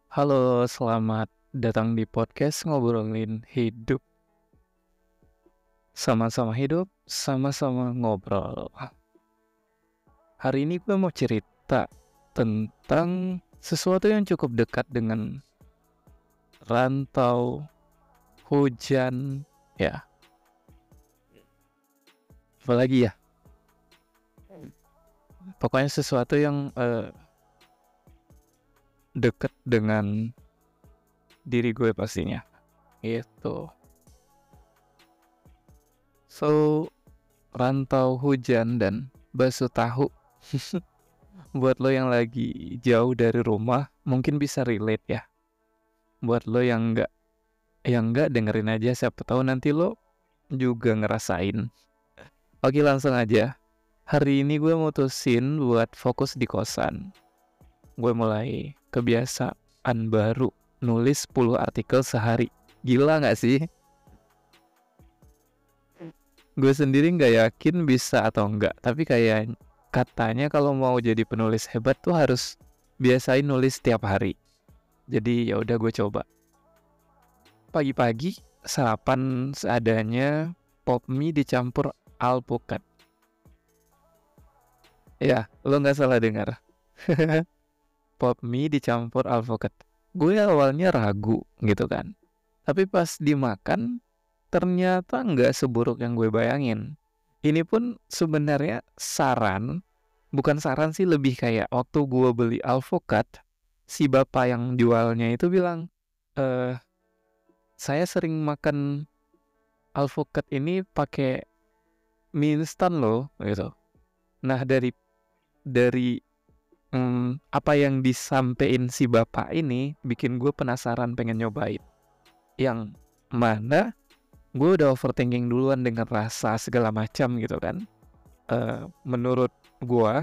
Halo, selamat datang di podcast Ngobrolin Hidup. Sama-sama hidup, sama-sama ngobrol. Hari ini gue mau cerita tentang sesuatu yang cukup dekat dengan rantau, hujan, ya. Apalagi ya, pokoknya sesuatu yang dekat dengan diri gue pastinya. Gitu. So, rantau hujan dan bakso tahu. Buat lo yang lagi jauh dari rumah, mungkin bisa relate ya. Buat lo yang enggak dengerin aja, siapa tahu nanti lo juga ngerasain. Oke, langsung aja. Hari ini gue mutusin buat fokus di kosan. Gue mulai kebiasaan baru, nulis 10 artikel sehari. Gila gak sih? Gue sendiri gak yakin bisa atau enggak, tapi kayak katanya kalau mau jadi penulis hebat tuh harus biasain nulis tiap hari. Jadi ya udah gue coba. Pagi-pagi sarapan seadanya, pop mie dicampur alpukat. Ya, lo nggak salah dengar. Pop mie dicampur alpukat. Gue awalnya ragu gitu kan. Tapi pas dimakan ternyata nggak seburuk yang gue bayangin. Ini pun sebenarnya saran, bukan saran sih, lebih kayak waktu gue beli alpukat, si bapak yang jualnya itu bilang, saya sering makan alpukat ini pakai mie instan loh gitu. Nah dari apa yang disampein si bapak ini bikin gue penasaran pengen nyobain. Yang mana gue udah overthinking duluan dengan rasa segala macam gitu kan. Menurut gue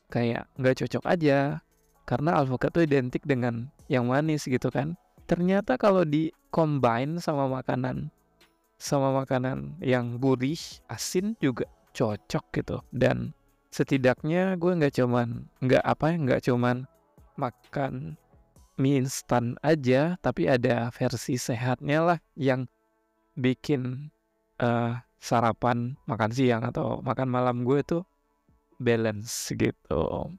kayak nggak cocok aja karena alpukat tuh identik dengan yang manis gitu kan. Ternyata kalau di combine sama makanan yang gurih, asin juga cocok gitu. Dan setidaknya gue nggak cuman makan mie instan aja, tapi ada versi sehatnya lah yang bikin sarapan, makan siang atau makan malam gue tuh balance gitu.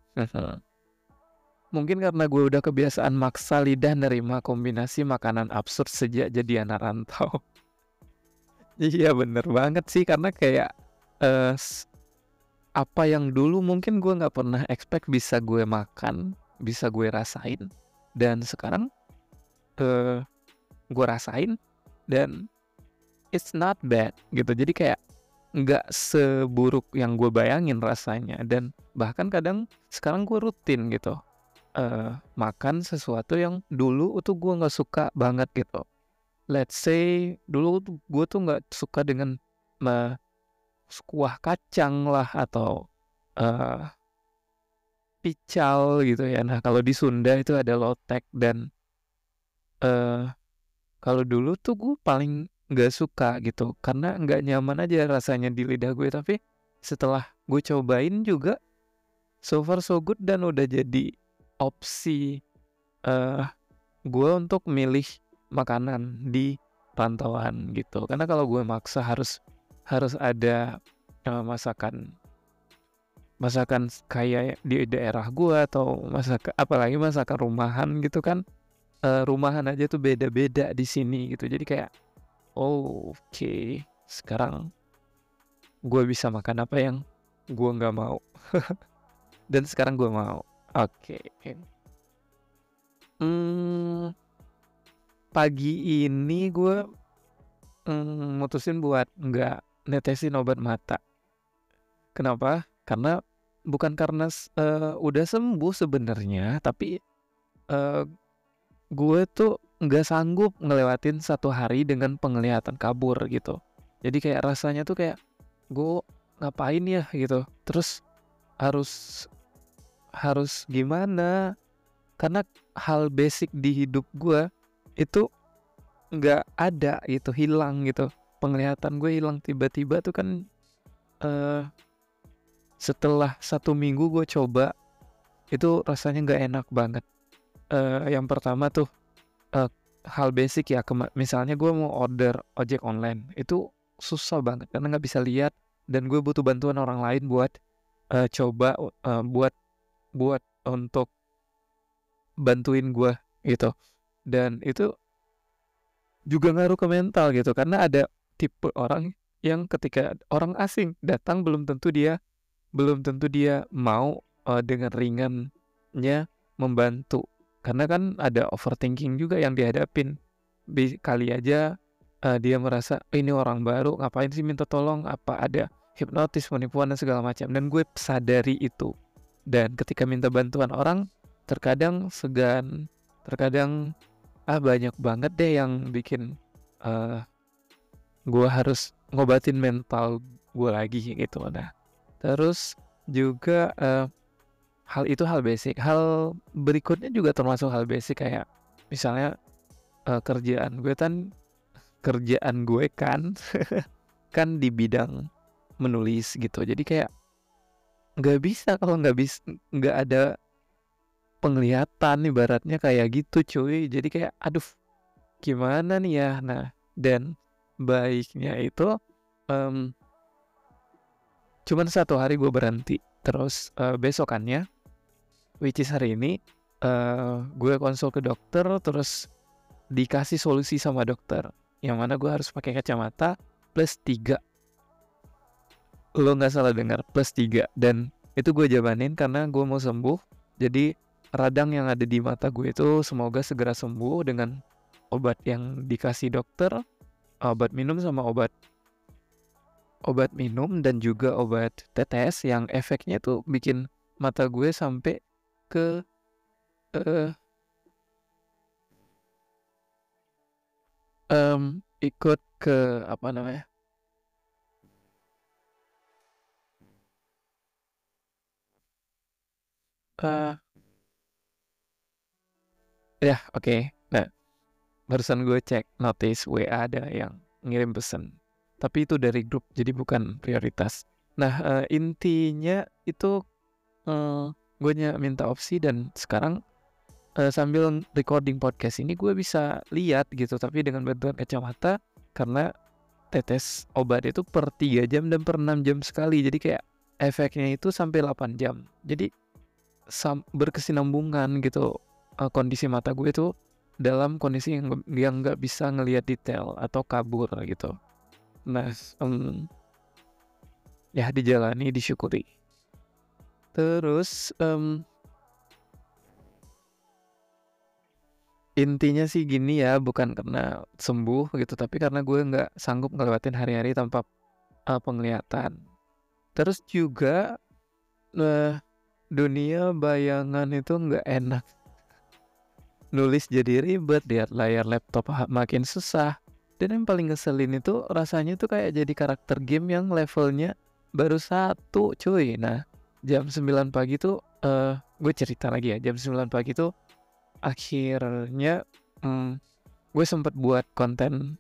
Mungkin karena gue udah kebiasaan maksa lidah nerima kombinasi makanan absurd sejak jadi anak rantau. Iya bener banget sih, karena kayak apa yang dulu mungkin gue nggak pernah expect bisa gue makan, bisa gue rasain, dan sekarang gue rasain dan it's not bad gitu. Jadi kayak nggak seburuk yang gue bayangin rasanya, dan bahkan kadang sekarang gue rutin gitu makan sesuatu yang dulu tuh gue nggak suka banget gitu. Let's say dulu tuh gue tuh nggak suka dengan kuah kacang lah atau pical gitu ya. Nah kalau di Sunda itu ada lotek, dan kalau dulu tuh gue paling nggak suka gitu karena nggak nyaman aja rasanya di lidah gue. Tapi setelah gue cobain juga so far so good, dan udah jadi opsi gue untuk milih makanan di rantauan gitu. Karena kalau gue maksa harus ada masakan kayak di daerah gue, atau apalagi masakan rumahan gitu kan. Rumahan aja tuh beda-beda di sini gitu. Jadi kayak oke, sekarang gue bisa makan apa yang gue nggak mau. Dan sekarang gue mau. Oke. Pagi ini gue mutusin buat nggak netesin obat mata. Kenapa? Karena bukan karena udah sembuh sebenarnya, tapi gue tuh nggak sanggup ngelewatin satu hari dengan penglihatan kabur gitu. Jadi kayak rasanya tuh kayak gue ngapain ya gitu. Terus harus gimana? Karena hal basic di hidup gue itu nggak ada gitu, hilang gitu. Penglihatan gue hilang tiba-tiba tuh kan. Setelah 1 minggu gue coba, itu rasanya nggak enak banget. Yang pertama tuh, eee, hal basic ya, misalnya gue mau order ojek online, itu susah banget karena nggak bisa lihat dan gue butuh bantuan orang lain buat, coba, buat untuk bantuin gue gitu. Dan itu juga ngaruh ke mental gitu, karena ada tipe orang yang ketika orang asing datang belum tentu dia mau, dengan ringannya membantu. Karena kan ada overthinking juga yang dihadapin. Kali aja, dia merasa, "Ini orang baru ngapain sih minta tolong, apa ada hipnotis, penipuan dan segala macam." Dan gue sadari itu. Dan ketika minta bantuan orang terkadang segan, terkadang, banyak banget deh yang bikin, eee, gue harus ngobatin mental gue lagi gitu. Nah, terus juga, hal itu hal basic. Hal berikutnya juga termasuk hal basic kayak misalnya, kerjaan gue kan kan di bidang menulis gitu. Jadi kayak nggak bisa kalau nggak ada penglihatan ibaratnya kayak gitu cuy. Jadi kayak aduh gimana nih ya? Nah, dan baiknya itu, mmm, cuman 1 hari gue berhenti. Terus, besokannya, which is hari ini, gue konsul ke dokter, terus dikasih solusi sama dokter, yang mana gue harus pakai kacamata +3. Lo nggak salah dengar, +3. Dan itu gue jabanin karena gue mau sembuh. Jadi radang yang ada di mata gue itu semoga segera sembuh dengan obat yang dikasih dokter, obat minum sama obat minum dan juga obat tetes yang efeknya tuh bikin mata gue sampai ke, eee, ikut ke apa namanya, eee, ya oke. Nah, barusan gue cek notice WA ada yang ngirim pesan, tapi itu dari grup jadi bukan prioritas. Nah, intinya itu, gue minta opsi dan sekarang, sambil recording podcast ini gue bisa lihat gitu, tapi dengan bantuan kacamata karena tetes obat itu per 3 jam dan per 6 jam sekali. Jadi kayak efeknya itu sampai 8 jam. Jadi berkesinambungan gitu, kondisi mata gue tuh dalam kondisi yang nggak bisa ngelihat detail atau kabur gitu. Nah, ya dijalani, disyukuri. Terus, intinya sih gini ya, bukan karena sembuh gitu, tapi karena gue nggak sanggup ngelewatin hari-hari tanpa, penglihatan. Terus juga, dunia bayangan itu nggak enak. Nulis jadi ribet, lihat layar laptop makin susah. Dan yang paling ngeselin itu rasanya tuh kayak jadi karakter game yang levelnya baru 1 cuy. Nah, jam 9 pagi tuh, gue cerita lagi ya, jam 9 pagi tuh akhirnya, gue sempet buat konten,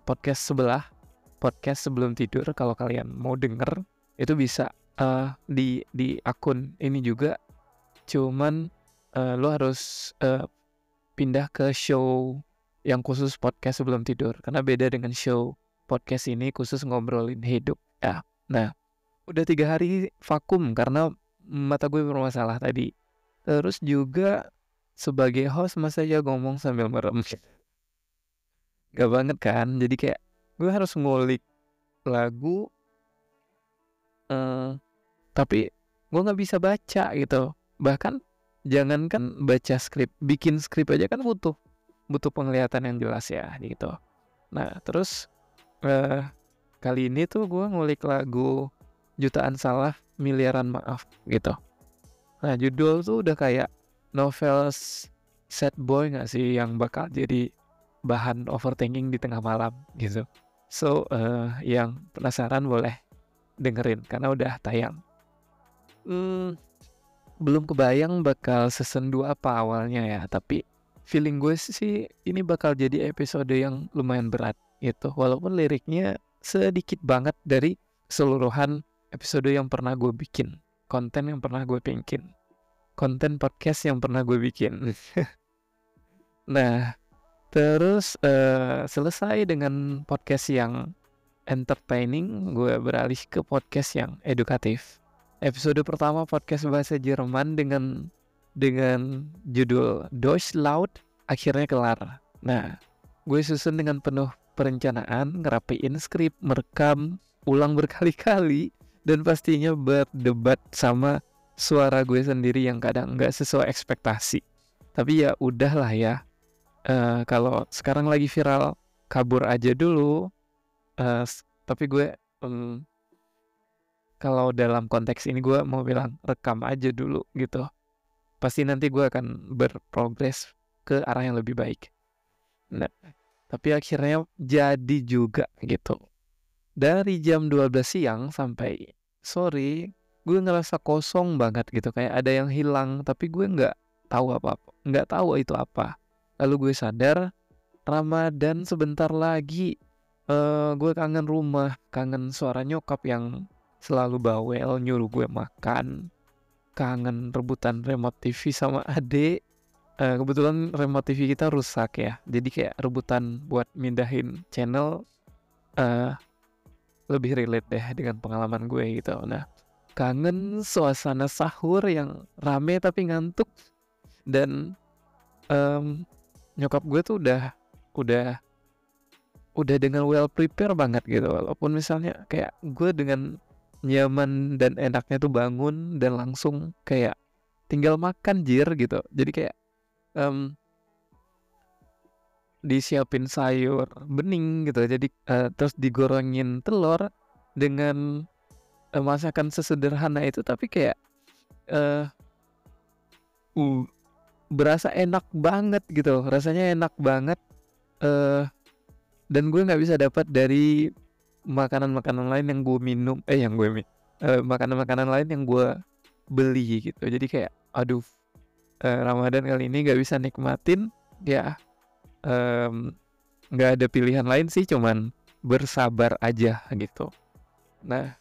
podcast sebelum tidur. Kalau kalian mau denger, itu bisa, di akun ini juga, cuman, lo harus, pindah ke show yang khusus podcast sebelum tidur, karena beda dengan show podcast ini khusus ngobrolin hidup, ya. Nah, udah 3 hari vakum karena mata gue bermasalah tadi. Terus juga sebagai host masa ya ngomong sambil merem, gak banget kan, jadi kayak gue harus ngulik lagu, eee, tapi gue nggak bisa baca gitu. Bahkan jangankan baca skrip, bikin skrip aja kan butuh butuh penglihatan yang jelas ya gitu. Nah terus, eee, kali ini tuh gue ngulik lagu Jutaan Salah Miliaran Maaf gitu. Nah judul tuh udah kayak novel sad boy nggak sih yang bakal jadi bahan overthinking di tengah malam gitu. So, yang penasaran boleh dengerin karena udah tayang. Mmm, belum kebayang bakal season 2 apa awalnya ya, tapi feeling gue sih ini bakal jadi episode yang lumayan berat gitu. Walaupun liriknya sedikit banget dari keseluruhan episode yang pernah gue bikin, konten yang pernah gue bikin, konten podcast yang pernah gue bikin. Nah, terus selesai dengan podcast yang entertaining, gue beralih ke podcast yang edukatif. Episode pertama podcast bahasa Jerman dengan judul Deutsch Laut akhirnya kelar. Nah, gue susun dengan penuh perencanaan, ngerapiin skrip, merekam, ulang berkali-kali, dan pastinya berdebat sama suara gue sendiri yang kadang nggak sesuai ekspektasi. Tapi ya udahlah ya. Kalau sekarang lagi viral, kabur aja dulu. Tapi gue kalau dalam konteks ini gue mau bilang rekam aja dulu gitu. Pasti nanti gue akan berprogres ke arah yang lebih baik. Nah, tapi akhirnya jadi juga gitu. Dari jam 12 siang sampai sore, gue ngerasa kosong banget gitu. Kayak ada yang hilang, tapi gue nggak tahu apa-apa. Nggak tahu itu apa. Lalu gue sadar, Ramadan sebentar lagi. Gue kangen rumah, kangen suara nyokap yang selalu bawel nyuruh gue makan, kangen rebutan remote TV sama adik. Kebetulan remote TV kita rusak ya, jadi kayak rebutan buat mindahin channel. Lebih relate deh dengan pengalaman gue gitu. Nah, kangen suasana sahur yang rame tapi ngantuk, dan nyokap gue tuh udah udah dengan well prepare banget gitu. Walaupun misalnya kayak gue dengan nyaman dan enaknya tuh bangun dan langsung kayak tinggal makan jir gitu. Jadi kayak disiapin sayur bening gitu. Jadi terus digorengin telur dengan masakan sesederhana itu, tapi kayak uh, berasa enak banget gitu. Rasanya enak banget. Dan gue nggak bisa dapat dari makanan-makanan lain yang gue minum, makanan-makanan lain yang gue beli gitu. Jadi kayak aduh, Ramadan kali ini nggak bisa nikmatin ya. Nggak ada pilihan lain sih, cuman bersabar aja gitu. Nah,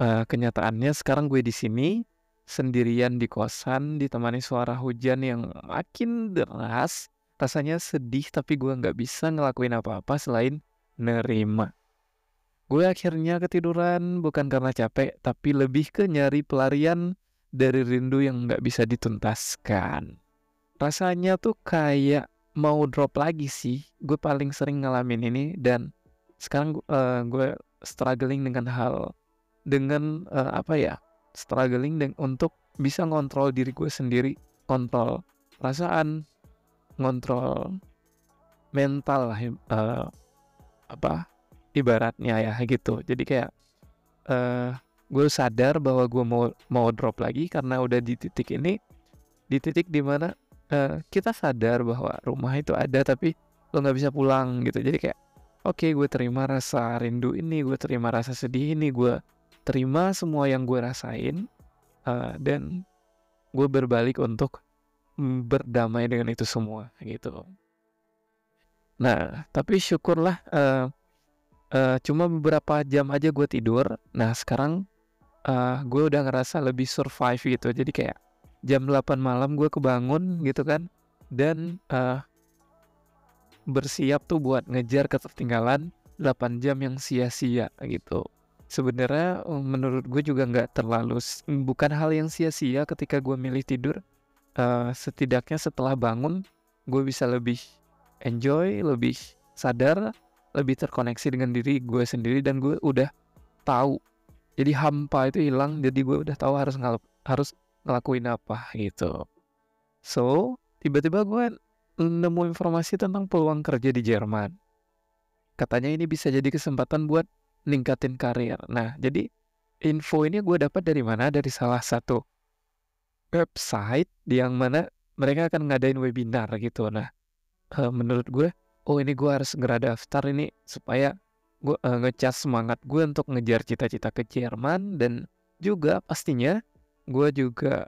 kenyataannya sekarang gue di sini sendirian di kosan, ditemani suara hujan yang makin deras. Rasanya sedih, tapi gue nggak bisa ngelakuin apa-apa selain nerima. Gue akhirnya ketiduran bukan karena capek, tapi lebih ke nyari pelarian dari rindu yang nggak bisa dituntaskan. Rasanya tuh kayak mau drop lagi sih. Gue paling sering ngalamin ini, dan sekarang gue struggling untuk bisa ngontrol diri gue sendiri, kontrol perasaan, ngontrol mental lah, ibaratnya ya gitu. Jadi kayak gue sadar bahwa gue mau drop lagi karena udah di titik dimana kita sadar bahwa rumah itu ada tapi lo nggak bisa pulang gitu. Jadi kayak oke, gue terima rasa rindu ini, gue terima rasa sedih ini, gue terima semua yang gue rasain, dan gue berbalik untuk berdamai dengan itu semua gitu. Nah, tapi syukurlah cuma beberapa jam aja gue tidur. Nah, sekarang gue udah ngerasa lebih survive gitu. Jadi kayak jam 8 malam gue kebangun gitu kan, dan bersiap tuh buat ngejar ketertinggalan 8 jam yang sia-sia gitu. Sebenarnya menurut gue juga bukan hal yang sia-sia ketika gue milih tidur. Setidaknya setelah bangun gue bisa lebih enjoy, lebih sadar, lebih terkoneksi dengan diri gue sendiri, dan gue udah tahu. Jadi hampa itu hilang, jadi gue udah tahu harus ngelakuin apa gitu. So, tiba-tiba gue nemu informasi tentang peluang kerja di Jerman. Katanya ini bisa jadi kesempatan buat ningkatin karir. Nah, jadi info ini gue dapat dari mana? Dari salah satu website yang mana mereka akan ngadain webinar gitu. Nah, menurut gue, ini gue harus segera daftar ini supaya gue ngecas semangat gue untuk ngejar cita-cita ke Jerman, dan juga pastinya gue juga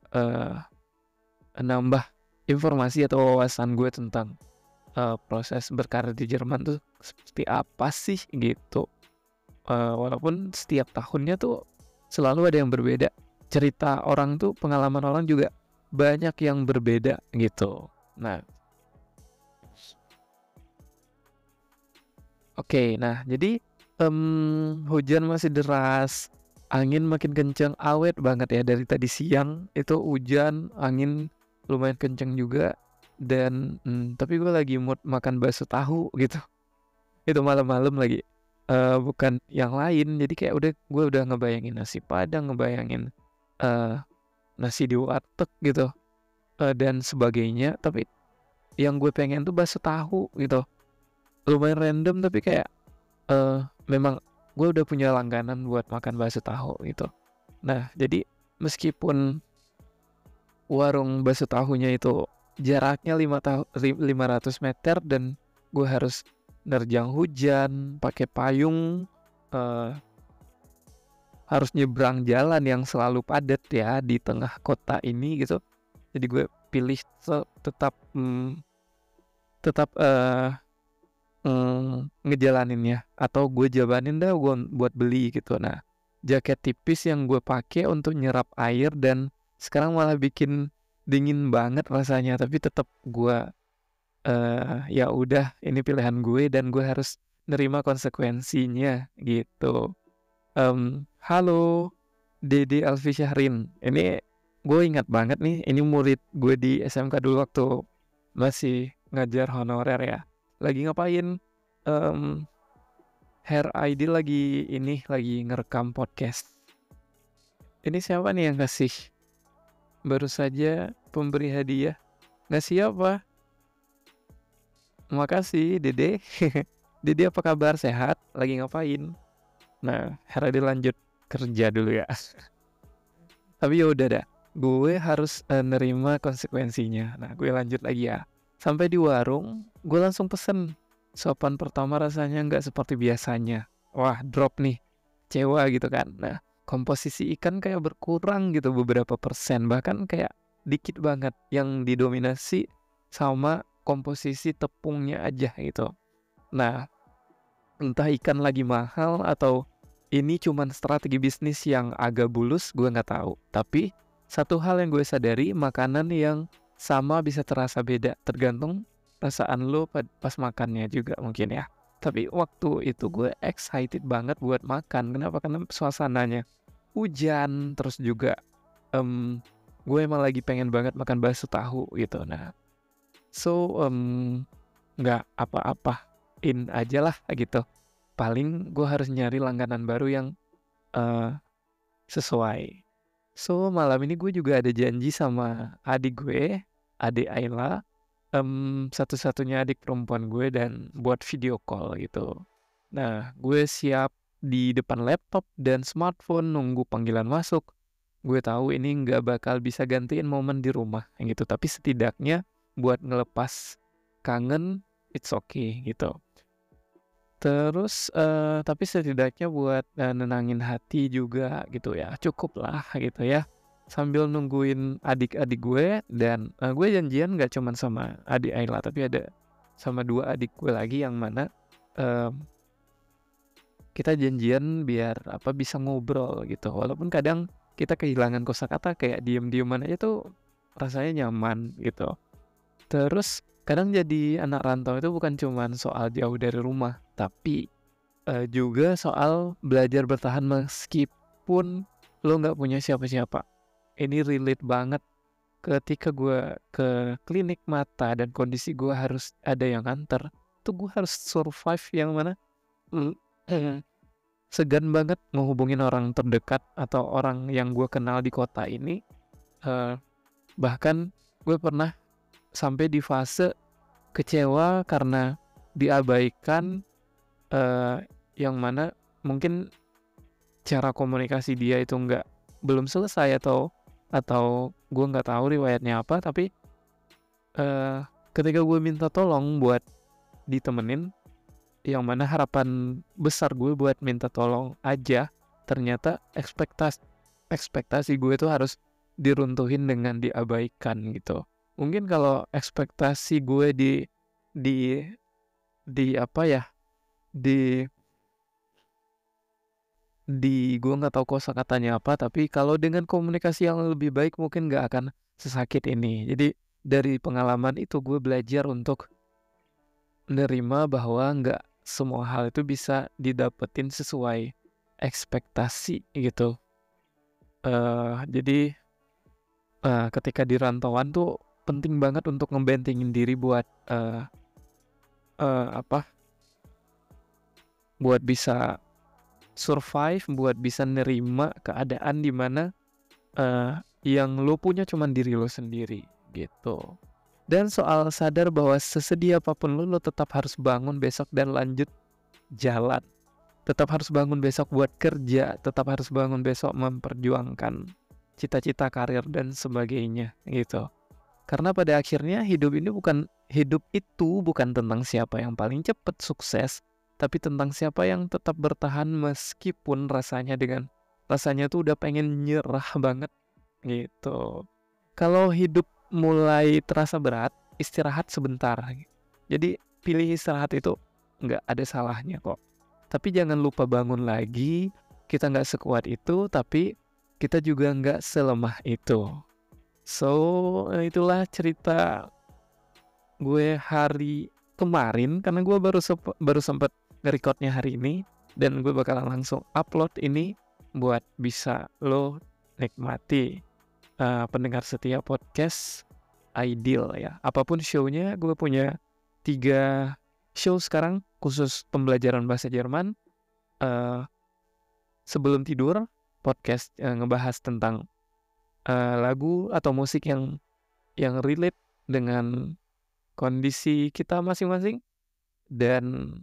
nambah informasi atau wawasan gue tentang proses berkarir di Jerman tuh seperti apa sih gitu. Walaupun setiap tahunnya tuh selalu ada yang berbeda. Cerita orang tuh, pengalaman orang juga banyak yang berbeda gitu. Nah, oke, nah jadi hujan masih deras, angin makin kenceng, awet banget ya dari tadi siang itu hujan, angin lumayan kenceng juga dan tapi gue lagi mood makan bakso tahu gitu. Itu malam-malam lagi. Bukan yang lain, jadi kayak gue udah ngebayangin nasi Padang, ngebayangin eh nasi di warteg gitu dan sebagainya. Tapi yang gue pengen tuh bakso tahu gitu. Lumayan random tapi kayak memang gue udah punya langganan buat makan bakso tahu gitu. Nah, jadi meskipun warung bakso tahunya itu jaraknya 500 meter dan gue harus nerjang hujan, pakai payung, eh, harus nyebrang jalan yang selalu padat ya di tengah kota ini gitu. Jadi gue pilih tetap ngejalaninnya atau gue jabanin dah gue buat beli gitu. Nah, jaket tipis yang gue pakai untuk nyerap air dan sekarang malah bikin dingin banget rasanya, tapi tetap gue ya udah ini pilihan gue dan gue harus nerima konsekuensinya gitu. Halo Dede Alfi Syahrin, ini gue ingat banget nih, ini murid gue di SMK dulu waktu masih ngajar honorer ya. Lagi ngapain? Hair ID lagi ngerekam podcast. Ini siapa nih yang kasih? Baru saja pemberi hadiah. Ngasih apa? Makasih Dede. Dede apa kabar, sehat? Lagi ngapain? Nah, Hair ID lanjut kerja dulu ya. Tapi ya udah dah, gue harus nerima konsekuensinya. Nah, gue lanjut lagi ya. Sampai di warung, gue langsung pesen. Sopan pertama rasanya nggak seperti biasanya. Wah, drop nih, kecewa gitu kan. Nah, komposisi ikan kayak berkurang gitu beberapa persen. Bahkan kayak dikit banget yang didominasi sama komposisi tepungnya aja gitu. Nah, entah ikan lagi mahal atau ini cuman strategi bisnis yang agak bulus, gue nggak tahu. Tapi satu hal yang gue sadari, makanan yang sama bisa terasa beda tergantung perasaan lo pas makannya juga mungkin ya. Tapi waktu itu gue excited banget buat makan. Kenapa? Karena suasananya hujan, terus juga gue emang lagi pengen banget makan bakso tahu gitu. Nah, so nggak apa-apain aja lah gitu. Paling gue harus nyari langganan baru yang sesuai. So malam ini gue juga ada janji sama adik gue, adik Ayla, satu-satunya adik perempuan gue, dan buat video call gitu. Nah, gue siap di depan laptop dan smartphone nunggu panggilan masuk. Gue tahu ini nggak bakal bisa gantiin momen di rumah gitu, tapi setidaknya buat ngelepas kangen, it's okay gitu. Terus tapi setidaknya buat nenangin hati juga gitu ya, cukup lah gitu ya. Sambil nungguin adik-adik gue dan gue janjian gak cuman sama adik Ayla, tapi ada sama 2 adik gue lagi yang mana kita janjian biar bisa ngobrol gitu. Walaupun kadang kita kehilangan kosakata, kayak diem-dieman aja tuh rasanya nyaman gitu. Terus kadang jadi anak rantau itu bukan cuman soal jauh dari rumah, tapi juga soal belajar bertahan meskipun lo nggak punya siapa-siapa. Ini relate banget ketika gue ke klinik mata dan kondisi gue harus ada yang nganter. Tuh gue harus survive yang mana segan banget ngehubungin orang terdekat atau orang yang gue kenal di kota ini. Bahkan gue pernah sampai di fase kecewa karena diabaikan, yang mana mungkin cara komunikasi dia itu belum selesai atau gue nggak tahu riwayatnya apa, tapi ketika gue minta tolong buat ditemenin, yang mana harapan besar gue buat minta tolong aja, ternyata ekspektasi gue itu harus diruntuhin dengan diabaikan gitu. Mungkin kalau ekspektasi gue di apa ya, di gue nggak tahu kosakatanya apa, tapi kalau dengan komunikasi yang lebih baik mungkin nggak akan sesakit ini. Jadi dari pengalaman itu gue belajar untuk menerima bahwa nggak semua hal itu bisa didapetin sesuai ekspektasi gitu. Jadi ketika di rantauan tuh penting banget untuk ngebentengin diri buat apa? Buat bisa survive, buat bisa nerima keadaan di mana yang lo punya cuman diri lo sendiri gitu. Dan soal sadar bahwa sesedih apapun lo tetap harus bangun besok dan lanjut jalan. Tetap harus bangun besok buat kerja, tetap harus bangun besok memperjuangkan cita-cita karir dan sebagainya gitu. Karena pada akhirnya hidup itu bukan tentang siapa yang paling cepat sukses, tapi tentang siapa yang tetap bertahan meskipun rasanya tuh udah pengen nyerah banget gitu. Kalau hidup mulai terasa berat, istirahat sebentar. Jadi pilih istirahat itu nggak ada salahnya kok. Tapi jangan lupa bangun lagi. Kita nggak sekuat itu, tapi kita juga nggak selemah itu. So, itulah cerita gue hari kemarin, karena gue baru sempat nge-recordnya hari ini, dan gue bakalan langsung upload ini buat bisa lo nikmati. Pendengar setia podcast Ideal ya. Apapun show-nya, gue punya 3 show sekarang khusus pembelajaran bahasa Jerman. Sebelum tidur, podcast ngebahas tentang lagu atau musik yang relate dengan kondisi kita masing-masing. Dan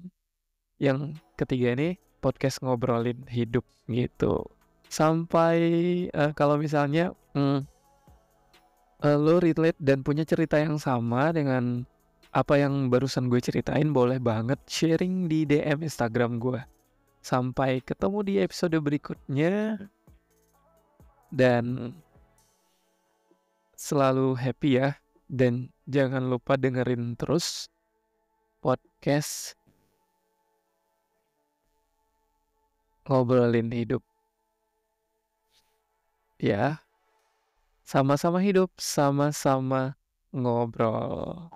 yang ketiga ini podcast ngobrolin hidup gitu. Sampai kalau misalnya lo relate dan punya cerita yang sama dengan apa yang barusan gue ceritain, boleh banget sharing di DM Instagram gue. Sampai ketemu di episode berikutnya, dan selalu happy ya. Dan jangan lupa dengerin terus podcast ngobrolin hidup ya. Sama-sama hidup, sama-sama ngobrol.